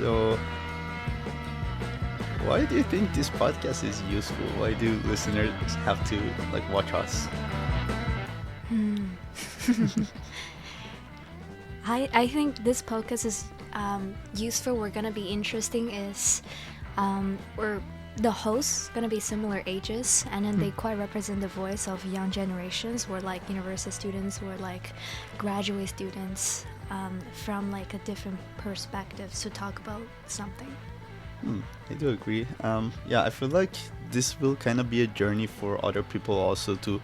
So, why do you think this podcast is useful? Why do listeners have to like watch us? Hmm. I think this podcast is useful. We're gonna be interesting. We're the hosts gonna be similar ages, and then they quite represent the voice of young generations. We're like university students, we're like graduate students from like a different perspectives to talk about something. I do agree. Yeah, I feel like this will kind of be a journey for other people also to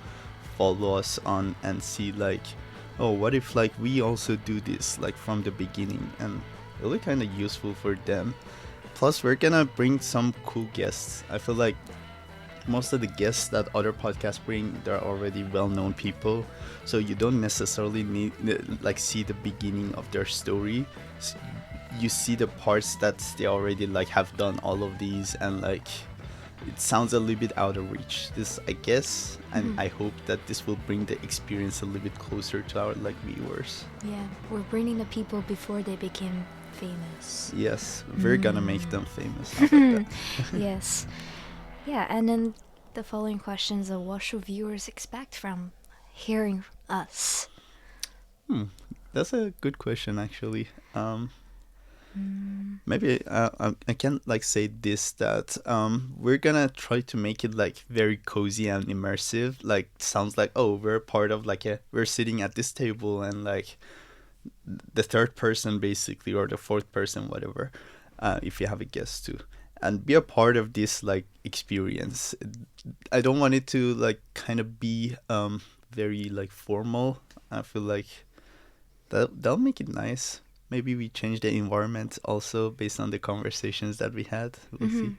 follow us on and see like, oh, what if like we also do this like from the beginning, and it'll be kind of useful for them. Plus, we're gonna bring some cool guests. I feel like most of the guests that other podcasts bring, they're already well-known people, so you don't necessarily need like see the beginning of their story. You see the parts that they already like have done all of these, and like it sounds a little bit out of reach. This, I guess, and I hope that this will bring the experience a little bit closer to our like viewers. Yeah, we're bringing the people before they became famous. Yes, we're gonna make them famous. How about that? Yes. Yeah, and then the following questions are what should viewers expect from hearing us? That's a good question, actually. Maybe I can like say this, that we're gonna try to make it like very cozy and immersive. Like sounds like, oh, we're part of like we're sitting at this table, and like the third person basically, or the fourth person, whatever, if you have a guest too, and be a part of this like experience. I don't want it to like kind of be very like formal. I feel like that'll make it nice. Maybe we change the environment also based on the conversations that we had. We'll see.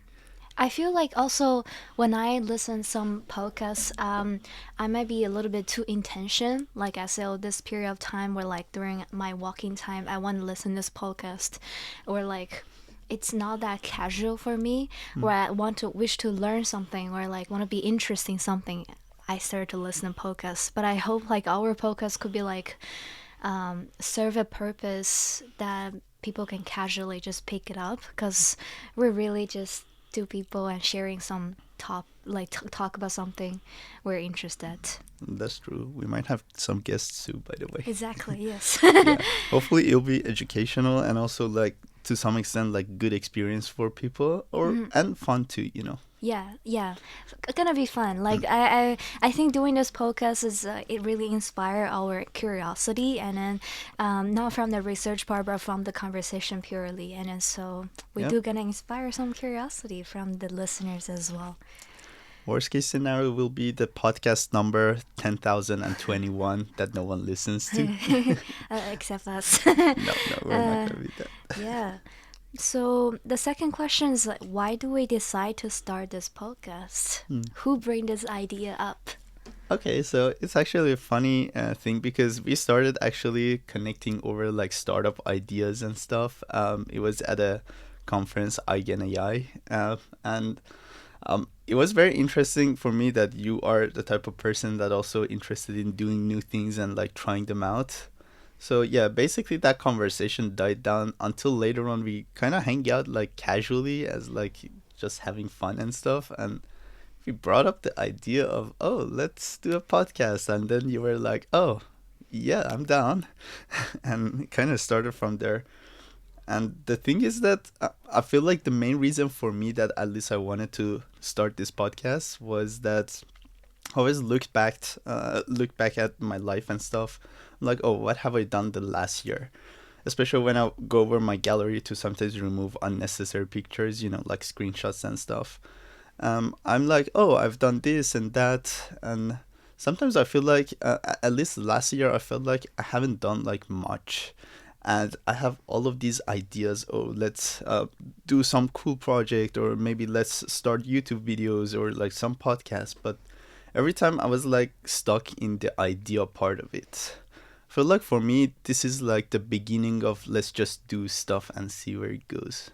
I feel like also when I listen some podcasts, I might be a little bit too intention. Like I said, oh, this period of time where like during my walking time, I want to listen this podcast, or like it's not that casual for me. Where I want to wish to learn something, or like want to be interesting something. I start to listen to podcasts, but I hope like our podcast could be like serve a purpose that people can casually just pick it up, because we're really just two people and sharing some talk about something we're interested. That's true. We might have some guests too, by the way. Exactly. Yes. Yeah. Hopefully it'll be educational and also like to some extent like good experience for people, or and fun too, you know. Yeah, gonna be fun. Like I think doing this podcast is it really inspire our curiosity, and then not from the research part, but from the conversation purely, and then so we Yep. do gonna inspire some curiosity from the listeners as well. Worst case scenario will be the podcast number 10,021 that no one listens to. Except us. No, we're not gonna be that. Yeah. So the second question is like, why do we decide to start this podcast? Who bring this idea up? Okay, so it's actually a funny thing, because we started actually connecting over like startup ideas and stuff. It was at a conference, Eigen AI, and it was very interesting for me that you are the type of person that also interested in doing new things and like trying them out. So yeah, basically that conversation died down until later on we kind of hang out like casually as like just having fun and stuff, and we brought up the idea of, oh, let's do a podcast, and then you were like, oh yeah, I'm down. And it kind of started from there. And the thing is that I feel like the main reason for me that at least I wanted to start this podcast was that I always look back at my life and stuff. I'm like, oh, what have I done the last year? Especially when I go over my gallery to sometimes remove unnecessary pictures, you know, like screenshots and stuff. I'm like, oh, I've done this and that, and sometimes I feel like, at least last year, I felt like I haven't done like much, and I have all of these ideas. Oh, let's do some cool project, or maybe let's start YouTube videos or like some podcast. But every time I was like stuck in the idea part of it. I feel like for me, this is like the beginning of let's just do stuff and see where it goes.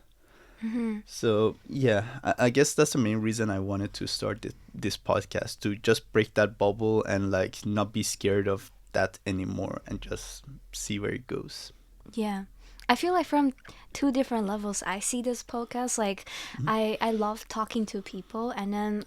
So yeah, I guess that's the main reason I wanted to start this podcast, to just break that bubble and like not be scared of that anymore and just see where it goes. Yeah. I feel like from two different levels, I see this podcast. Like, Mhm. I love talking to people, and then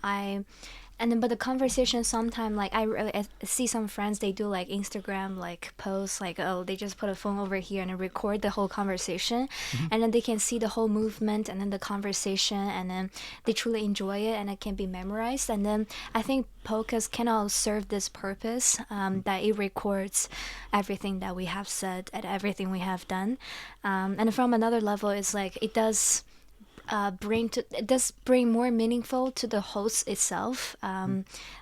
but the conversation sometimes, like, I see some friends, they do like Instagram like posts, like, oh, they just put a phone over here and then record the whole conversation, Mhm. and then they can see the whole movement and then the conversation, and then they truly enjoy it and it can be memorized. And then I think podcasts can all serve this purpose, that it records everything that we have said and everything we have done. And from another level, it's like it does it does bring more meaningful to the host itself.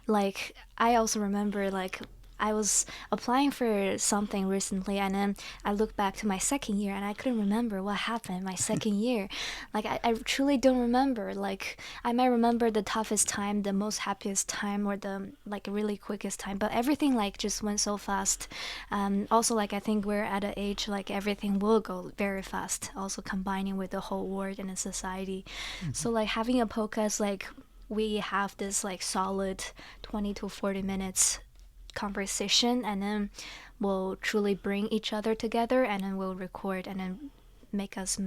Like, I also remember, like, I was applying for something recently, and then I looked back to my second year and I couldn't remember what happened my second year. Like, I truly don't remember. Like, I might remember the toughest time, the most happiest time, or the like really quickest time, but everything like just went so fast. Also, like, I think we're at an age like everything will go very fast. Also, combining with the whole world and the society, Mhm. so like having a podcast, like, we have this like solid 20 to 40 minutes conversation, and then we'll truly bring each other together, and then we'll record and then make us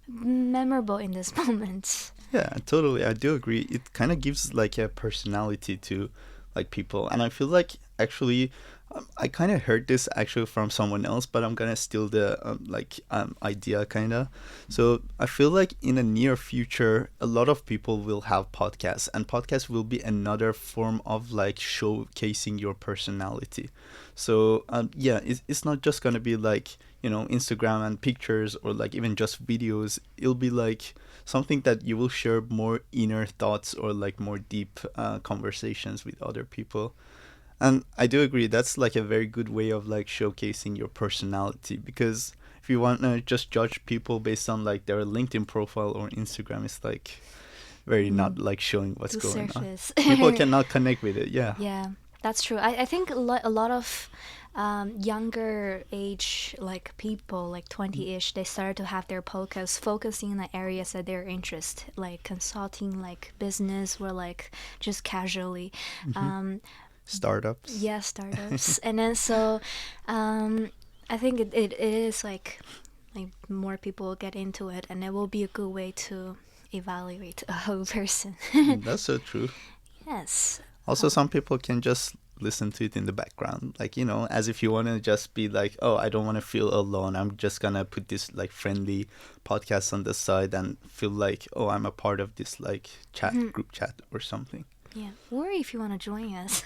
memorable in this moment. Yeah, totally. I do agree. It kind of gives like a personality to like people, and I feel like actually, I kind of heard this actually from someone else, but I'm gonna steal the idea kind of. So I feel like in the near future, a lot of people will have podcasts, and podcasts will be another form of like showcasing your personality. So yeah, it's not just gonna be like Instagram and pictures or like even just videos. It'll be like something that you will share more inner thoughts or like more deep conversations with other people. And I do agree that's like a very good way of like showcasing your personality, because if you want to just judge people based on like their LinkedIn profile or Instagram, it's like very not like showing what's To going on. surface. People cannot connect with it. Yeah. Yeah, that's true. I think a lot of younger age, like people, like 20-ish, they started to have their podcasts focusing on the areas that they're interested, like consulting, like business, or like just casually. Hmm. Um, Startups. yeah, startups. And then so I think it is like more people will get into it, and it will be a good way to evaluate a whole person. That's so true. Yes. Also, some people can just listen to it in the background, like, as if you want to just be like, oh, I don't want to feel alone. I'm just gonna put this like friendly podcast on the side and feel like, oh, I'm a part of this like chat, group chat or something, Yeah, or if you want to join us,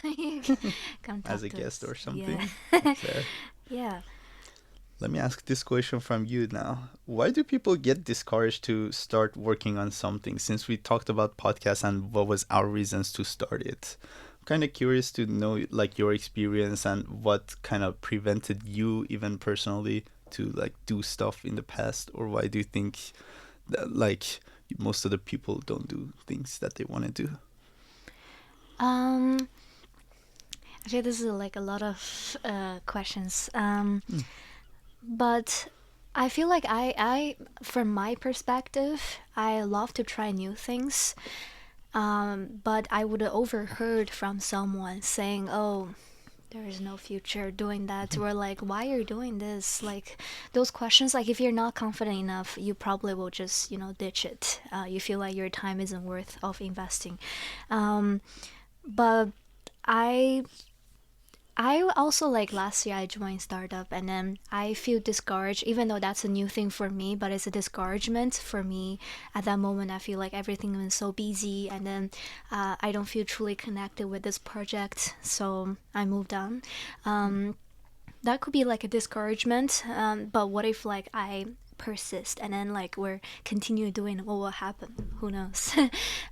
come as talk a to guest us. or Yeah. something. Fair. Yeah. Let me ask this question from you now. Why do people get discouraged to start working on something? Since we talked about podcasts and what was our reasons to start it, I'm kind of curious to know like your experience and what kind of prevented you even personally to like do stuff in the past, or why do you think that like most of the people don't do things that they want to do? Um, Actually, this is like a lot of questions. Mm. But I feel like from my perspective, I love to try new things. But I would have overheard from someone saying, "Oh, there is no future doing that," or like, "Why are you doing this?" Like those questions. Like if you're not confident enough, you probably will just ditch it. You feel like your time isn't worth of investing. Um, but I I also, like, last year I joined startup, and then I feel discouraged, even though that's a new thing for me, but it's a discouragement for me at that moment. I feel like everything is so busy, and then I don't feel truly connected with this project, so I moved on. Um, that could be like a discouragement, but what if like I persist and then like we're continue doing, what will happen? Who knows?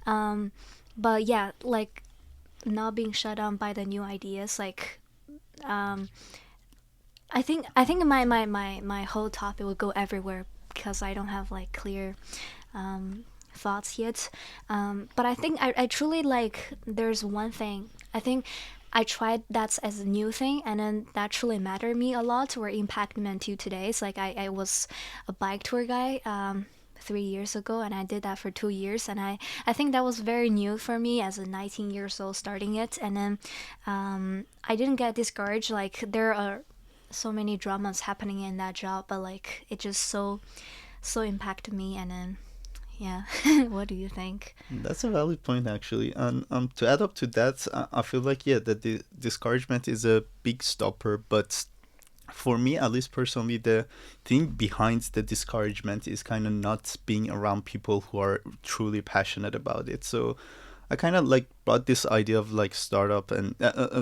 um, but yeah, like not being shut down by the new ideas, like um, I think my whole topic will go everywhere because I don't have like clear thoughts yet. But I think I truly like. There's one thing I think I tried that's as a new thing, and then that truly mattered me a lot or impacted me until today. It's like I was a bike tour guy. 3 years ago, and I did that for 2 years, and I think that was very new for me as a 19 years old starting it. And then I didn't get discouraged. Like there are so many dramas happening in that job, but like it just so impacted me. And then yeah, what do you think? That's a valid point, actually. And to add up to that, I feel like, yeah, that the discouragement is a big stopper. But for me, at least personally, the thing behind the discouragement is kind of not being around people who are truly passionate about it. So I kind of like brought this idea of like startup and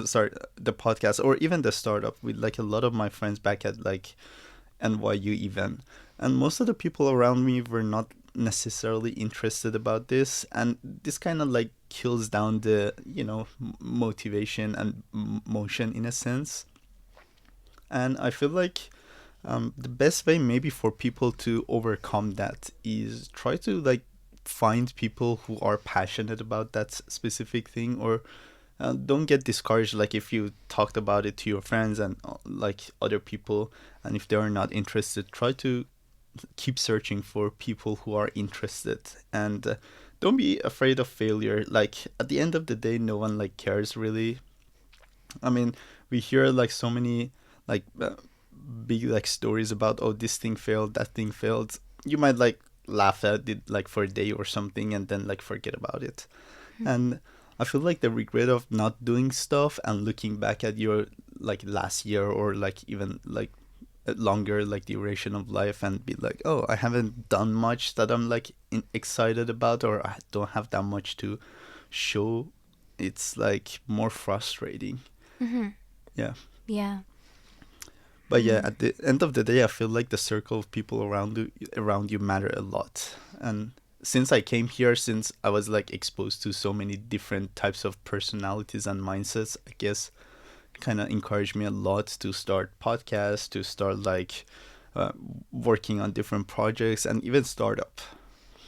sorry, the podcast or even the startup with like a lot of my friends back at like NYU even. And most of the people around me were not necessarily interested about this. And this kind of like kills down the, motivation and motion in a sense. And I feel like the best way maybe for people to overcome that is try to like find people who are passionate about that specific thing, or don't get discouraged like if you talked about it to your friends and like other people, and if they are not interested, try to keep searching for people who are interested. And don't be afraid of failure. Like at the end of the day, no one like cares really. I mean, we hear like so many like big like stories about, oh, this thing failed, that thing failed. You might like laugh at it like for a day or something and then like forget about it. And I feel like the regret of not doing stuff and looking back at your like last year or like even like a longer like duration of life and be like, oh, I haven't done much that I'm like excited about, or I don't have that much to show. It's like more frustrating. Mm-hmm. Yeah. Yeah. But yeah, Mm. at the end of the day, I feel like the circle of people around you matter a lot. And since I came here, since I was like exposed to so many different types of personalities and mindsets, I guess kind of encouraged me a lot to start podcasts, to start like uh, working on different projects, and even startup.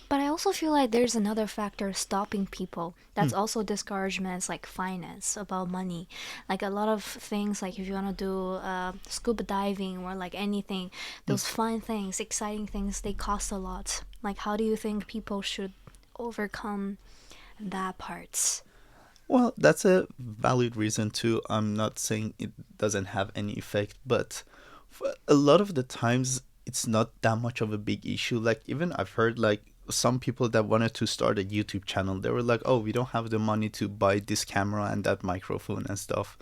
But I also feel like there's another factor stopping people. Hmm. That's also discouragements like finance, about money. Like a lot of things, like if you want to do scuba diving or like anything, Hmm. those fun things, exciting things, they cost a lot. Like, how do you think people should overcome that part? Well, that's a valid reason too. I'm not saying it doesn't have any effect, but a lot of the times it's not that much of a big issue. Like even I've heard like some people that wanted to start a YouTube channel, they were like, "Oh, we don't have the money to buy this camera and that microphone and stuff."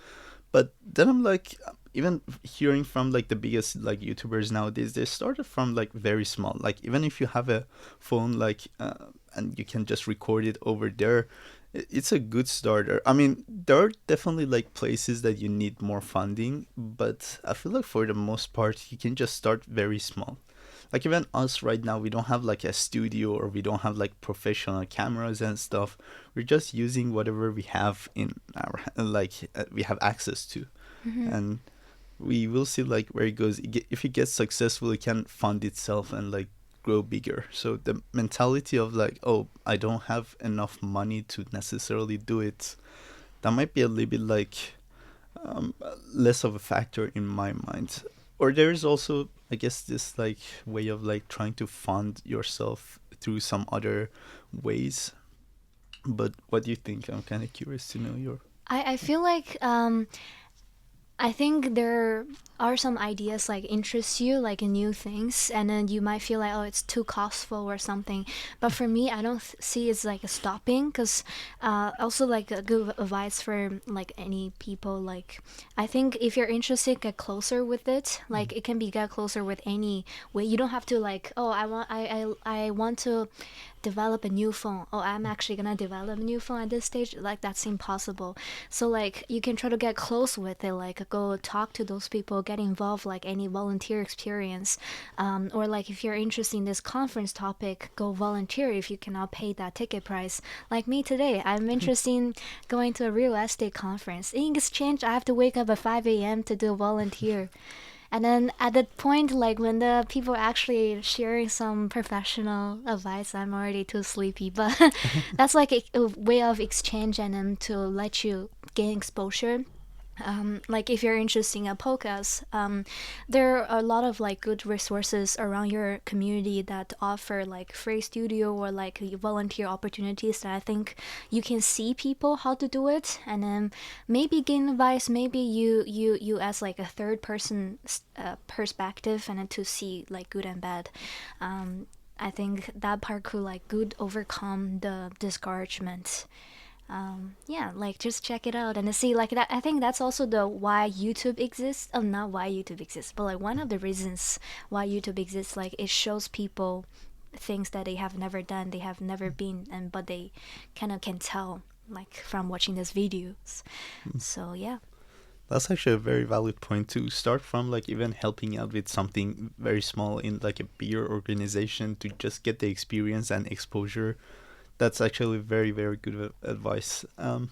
But then I'm like, even hearing from like the biggest like YouTubers nowadays, they started from like very small. Like even if you have a phone, like and you can just record it over there, it's a good starter. I mean, there are definitely like places that you need more funding, but I feel like for the most part, you can just start very small. Like even us right now, we don't have like a studio or we don't have like professional cameras and stuff. We're just using whatever we have in our like we have access to, Mm-hmm. and we will see like where it goes. If it gets successful, it can fund itself and like grow bigger. So the mentality of like, oh, I don't have enough money to necessarily do it, that might be a little bit like um, less of a factor in my mind. Or there is also, I guess, this like way of like trying to fund yourself through some other ways. But what do you think? I'm kind of curious to know your. I feel like I think there are some ideas like interest you, like in new things, and then you might feel like, oh, it's too costful or something. But for me, I don't see it's like a stopping, because also like a good advice for like any people. Like I think if you're interested, get closer with it. Like it can be get closer with any way. You don't have to like, oh, I want to develop a new phone. Oh, I'm actually gonna develop a new phone at this stage. Like that's impossible. So like you can try to get close with it, like go talk to those people, get involved, like any volunteer experience, or like if you're interested in this conference topic, go volunteer if you cannot pay that ticket price. Like me today, I'm interested in going to a real estate conference. In exchange, I have to wake up at 5 a.m. to do volunteer. And then at that point, like when the people are actually sharing some professional advice, I'm already too sleepy. But that's like a way of exchange and then to let you gain exposure. Like if you're interested in a podcast, there are a lot of like good resources around your community that offer like free studio or like volunteer opportunities that I think you can see people how to do it, and then maybe gain advice. Maybe you as like a third person perspective, and then to see like good and bad. I think that part could like good overcome the discouragement. Yeah, like just check it out and see like that. I think that's also the why YouTube exists. Oh, not why YouTube exists, but like one of the reasons why YouTube exists. Like it shows people things that they have never done, they have never been, and but they kind of can tell like from watching these videos. So yeah. That's actually a very valid point to start from, like even helping out with something very small in like a bigger organization to just get the experience and exposure. That's actually very, very good advice. I'm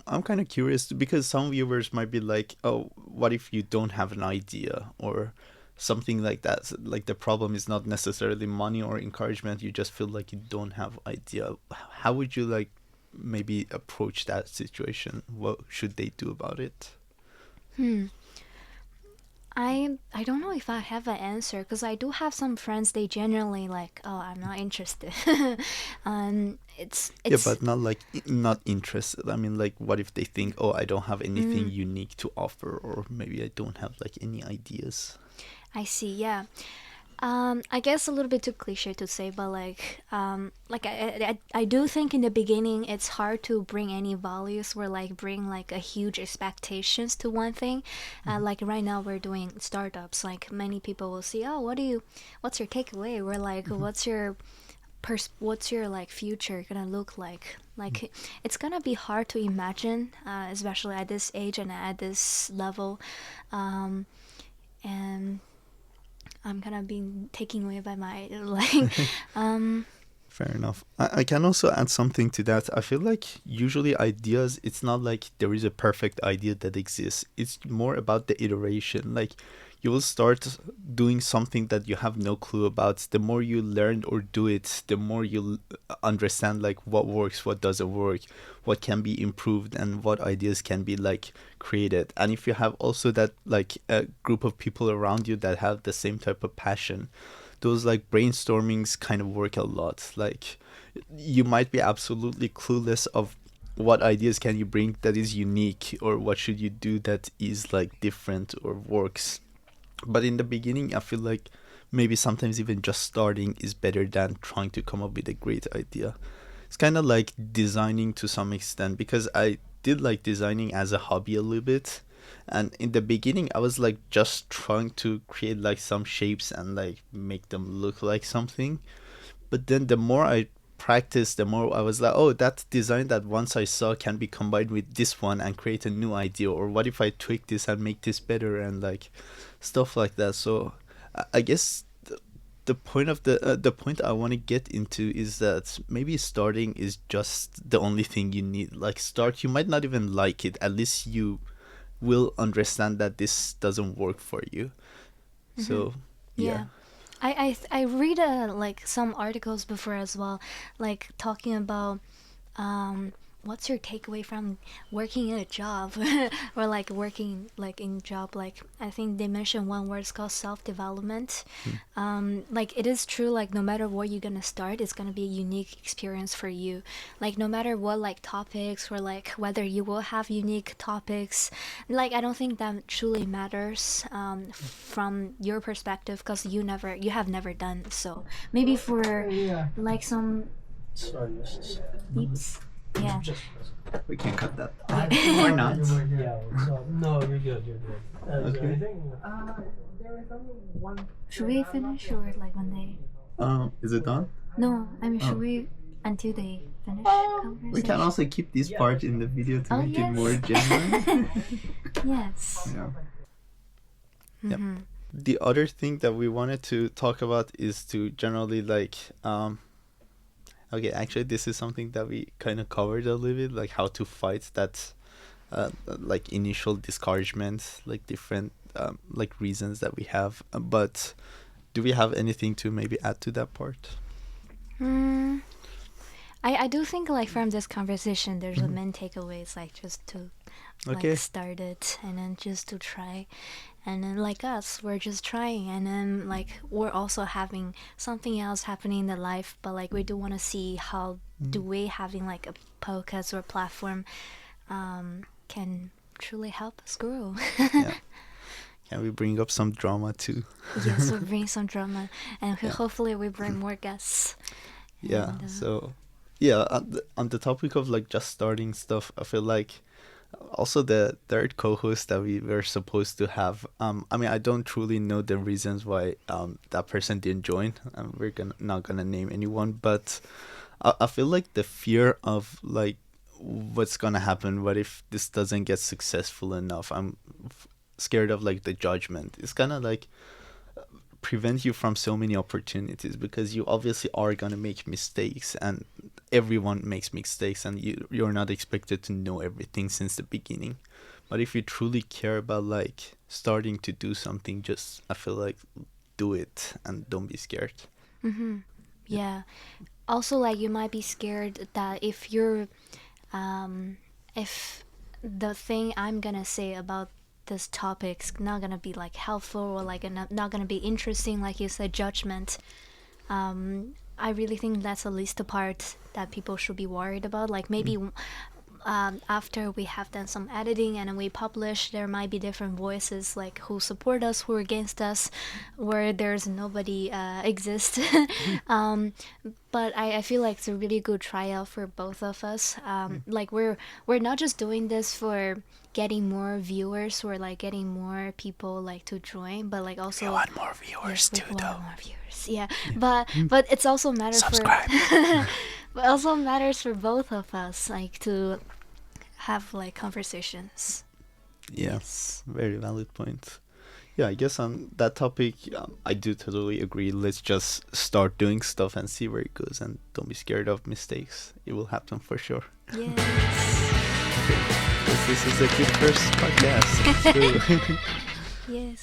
kind of curious because some viewers might be like, "Oh, what if you don't have an idea or something like that?" So, like the problem is not necessarily money or encouragement. You just feel like you don't have idea. How would you like maybe approach that situation? What should they do about it? Hmm. I don't know if I have an answer because I do have some friends. They generally like, oh, I'm not interested. Yeah, It's but not like not interested. I mean, like, what if they think, "Oh, I don't have anything mm, unique to offer," or maybe I don't have like any ideas. I see. Yeah. I guess a little bit too cliche to say, but like I do think in the beginning it's hard to bring any values or like bring like a huge expectations to one thing. Like right now we're doing startups. Like many people will see, oh, what's your takeaway? Or like, what's your like future gonna look like? Like it's gonna be hard to imagine, especially at this age and at this level. Um, and I'm kind of being taken away by my like um Fair enough. I can also add something to that. I feel like usually ideas, it's not like there is a perfect idea that exists. It's more about the iteration. Like you will start doing something that you have no clue about. The more you learn or do it, the more you understand like what works, what doesn't work, what can be improved, and what ideas can be like created. And if you have also that like a group of people around you that have the same type of passion, those like brainstormings kind of work a lot. Like you might be absolutely clueless of what ideas can you bring that is unique or what should you do that is like different or works. But in the beginning, I feel like maybe sometimes even just starting is better than trying to come up with a great idea. It's kind of like designing to some extent because I did like designing as a hobby a little bit. And in the beginning, I was like just trying to create like some shapes and like make them look like something. But then the more I practiced, the more I was like, oh, that design that once I saw can be combined with this one and create a new idea. Or what if I tweak this and make this better and like stuff like that. So I guess the point of the point I want to get into is that maybe starting is just the only thing you need. Like start, you might not even like it. At least you will understand that this doesn't work for you. So yeah. yeah. I read like some articles before as well, like talking about um what's your takeaway from working in a job or like working like in job. Like I think they mentioned one word, it's called self-development. Hmm. Like it is true, like no matter where you're gonna start, it's gonna be a unique experience for you. Like no matter what like topics or like whether you will have unique topics, like I don't think that truly matters from your perspective because you have never done so. Maybe for like some beeps. Yeah. We can cut that. Or not. Yeah, so, no, you're good, you're good. Okay. There is only one. should we finish or like when they? Is it done? No, I mean, should Oh. we until they finish We can conversation? also keep this part in the video to Oh make it more yes. genuine. Yes. Yeah. Yep. Mm-hmm. The other thing that we wanted to talk about is to generally like okay, actually this is something that we kind of covered a little bit, like how to fight that like initial discouragement, like different like reasons that we have. But do we have anything to maybe add to that part? Mm, I do think like from this conversation, there's a main takeaways like just to like Okay. start it and then just to try, and then like us, we're just trying, and then like we're also having something else happening in the life, but like we do want to see how do we having like a podcast or platform can truly help us grow. Yeah. Can we bring up some drama too? Yes, we bring some drama, and Yeah. hopefully we bring more guests. Yeah. And, So, yeah, on the topic of like just starting stuff, I feel like also the third co-host that we were supposed to have. I mean, I don't truly know the reasons why that person didn't join. We're gonna not gonna name anyone, but I feel like the fear of like what's gonna happen. What if this doesn't get successful enough? Scared of like the judgment. It's kind of like prevent you from so many opportunities because you obviously are gonna make mistakes, and everyone makes mistakes, and you're not expected to know everything since the beginning. But if you truly care about like starting to do something, just I feel like do it and don't be scared. yeah. Also, like you might be scared that if the thing I'm gonna say about this topic's not gonna be like helpful or like not gonna be interesting, like you said, judgment. I really think that's at least the part that people should be worried about. Like maybe after we have done some editing and then we publish, there might be different voices like who support us, who are against us, where there's nobody exist. um, but I feel like it's a really good tryout for both of us. Like we're not just doing this for getting more viewers or like getting more people like to join, but like also More viewers yes, we want more viewers. Yeah, but it's also matter Subscribe. for but also matters for both of us like to have like conversations. Yeah, Yes. very valid point. Yeah, I guess on that topic, I do totally agree. Let's just start doing stuff and see where it goes, and don't be scared of mistakes. It will happen for sure. Yes. This is a good first podcast. Let's go. Yes.